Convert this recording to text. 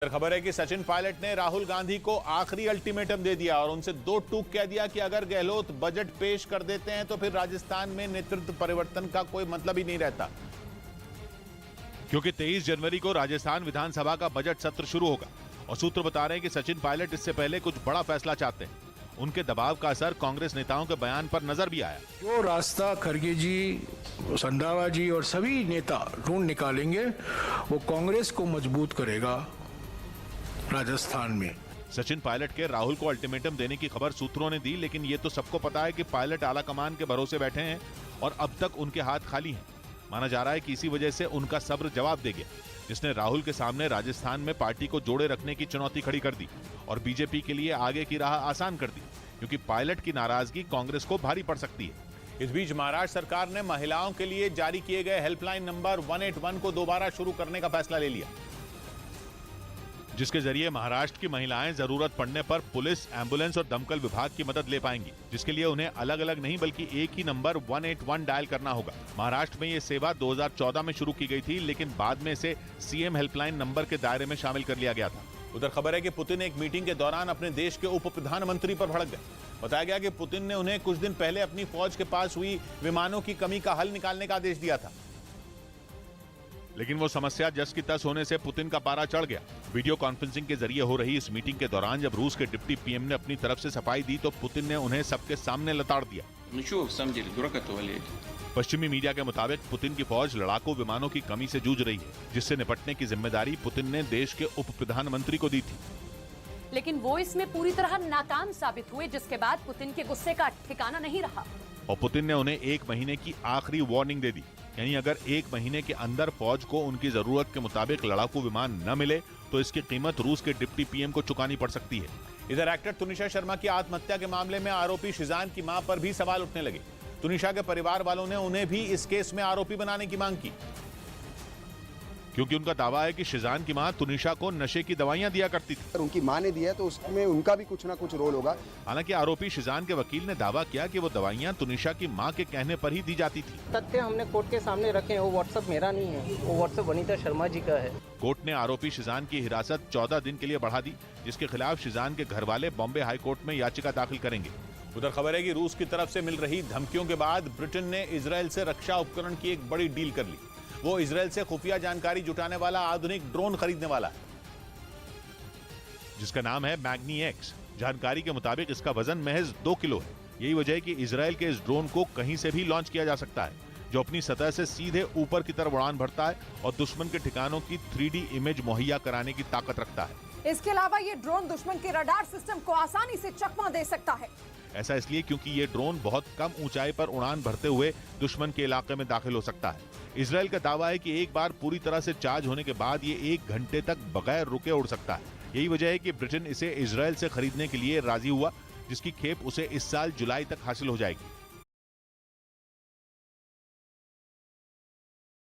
खबर है कि सचिन पायलट ने राहुल गांधी को आखिरी अल्टीमेटम दे दिया और उनसे दो टूक कह दिया कि अगर गहलोत बजट पेश कर देते हैं तो फिर राजस्थान में नेतृत्व परिवर्तन का कोई मतलब ही नहीं रहता, क्योंकि 23 जनवरी को राजस्थान विधानसभा का बजट सत्र शुरू होगा और सूत्र बता रहे हैं कि सचिन पायलट इससे पहले कुछ बड़ा फैसला चाहते हैं। उनके दबाव का असर कांग्रेस नेताओं के बयान पर नजर भी आया। जो रास्ता खड़गे जी, संधावा जी और सभी नेता ढूंढ निकालेंगे वो कांग्रेस को मजबूत करेगा राजस्थान में। सचिन पायलट के राहुल को अल्टीमेटम देने की खबर सूत्रों ने दी, लेकिन ये तो सबको पता है कि पायलट आला कमान के भरोसे बैठे हैं और अब तक उनके हाथ खाली हैं। माना जा रहा है कि इसी वजह से उनका सब्र जवाब दे गया, जिसने राहुल के सामने राजस्थान में पार्टी को जोड़े रखने की चुनौती खड़ी कर दी और बीजेपी के लिए आगे की राह आसान कर दी, क्योंकि पायलट की नाराजगी कांग्रेस को भारी पड़ सकती है। इस बीच महाराष्ट्र सरकार ने महिलाओं के लिए जारी किए गए हेल्पलाइन नंबर 181 को दोबारा शुरू करने का फैसला ले लिया, जिसके जरिए महाराष्ट्र की महिलाएं जरूरत पड़ने पर पुलिस, एम्बुलेंस और दमकल विभाग की मदद ले पाएंगी, जिसके लिए उन्हें अलग अलग नहीं बल्कि एक ही नंबर 181 डायल करना होगा। महाराष्ट्र में ये सेवा 2014 में शुरू की गई थी, लेकिन बाद में इसे सीएम हेल्पलाइन नंबर के दायरे में शामिल कर लिया गया था। उधर खबर है कि पुतिन एक मीटिंग के दौरान अपने देश के उप प्रधानमंत्री पर भड़क गए। बताया गया कि पुतिन ने उन्हें कुछ दिन पहले अपनी फौज के पास हुई विमानों की कमी का हल निकालने का आदेश दिया था, लेकिन वो समस्या जस की तस होने से पुतिन का पारा चढ़ गया। वीडियो कॉन्फ्रेंसिंग के जरिए हो रही इस मीटिंग के दौरान जब रूस के डिप्टी पीएम ने अपनी तरफ से सफाई दी तो पुतिन ने उन्हें सबके सामने लताड़ दिया। पश्चिमी मीडिया के मुताबिक पुतिन की फौज लड़ाकू विमानों की कमी से जूझ रही है, जिससे निपटने की जिम्मेदारी पुतिन ने देश के उप प्रधानमंत्री को दी थी, लेकिन वो इसमें पूरी तरह नाकाम साबित हुए, जिसके बाद पुतिन के गुस्से का ठिकाना नहीं रहा और पुतिन ने उन्हें 1 महीने की आखिरी वार्निंग दे दी। यानी अगर 1 महीने के अंदर फौज को उनकी जरूरत के मुताबिक लड़ाकू विमान न मिले तो इसकी कीमत रूस के डिप्टी पीएम को चुकानी पड़ सकती है। इधर एक्टर तुनिशा शर्मा की आत्महत्या के मामले में आरोपी शिजान की मां पर भी सवाल उठने लगे। तुनिशा के परिवार वालों ने उन्हें भी इस केस में आरोपी बनाने की मांग की, क्योंकि उनका दावा है कि शिजान की मां तुनिशा को नशे की दवाइयां दिया करती थी। उनकी मां ने दिया तो उसमें उनका भी कुछ ना कुछ रोल होगा। हालांकि आरोपी शिजान के वकील ने दावा किया कि वो दवाइयां तुनिशा की मां के कहने पर ही दी जाती थी। तथ्य हमने कोर्ट के सामने रखे हैं, वो व्हाट्सएप मेरा नहीं है, वो व्हाट्सएप वनीता शर्मा जी का है। कोर्ट ने आरोपी शिजान की हिरासत 14 दिन के लिए बढ़ा दी, जिसके खिलाफ शिजान के घर वाले बॉम्बे हाई कोर्ट में याचिका दाखिल करेंगे। उधर खबर है कि रूस की तरफ से मिल रही धमकियों के बाद ब्रिटेन ने इजरायल से रक्षा उपकरण की एक बड़ी डील कर ली। वो इजरायल से खुफिया जानकारी जुटाने वाला आधुनिक ड्रोन खरीदने वाला है, जिसका नाम है मैग्नी एक्स। जानकारी के मुताबिक इसका वजन महज 2 किलो है। यही वजह है कि इजरायल के इस ड्रोन को कहीं से भी लॉन्च किया जा सकता है, जो अपनी सतह से सीधे ऊपर की तरफ उड़ान भरता है और दुश्मन के ठिकानों की 3D इमेज मुहैया कराने की ताकत रखता है। इसके अलावा ये ड्रोन दुश्मन के रडार सिस्टम को आसानी से चकमा दे सकता है। ऐसा इसलिए क्योंकि ये ड्रोन बहुत कम ऊंचाई पर उड़ान भरते हुए दुश्मन के इलाके में दाखिल हो सकता है। इजरायल का दावा है कि एक बार पूरी तरह से चार्ज होने के बाद ये 1 घंटे तक बगैर रुके उड़ सकता है। यही वजह है कि ब्रिटेन इसे इजरायल से खरीदने के लिए राजी हुआ, जिसकी खेप उसे इस साल जुलाई तक हासिल हो जाएगी।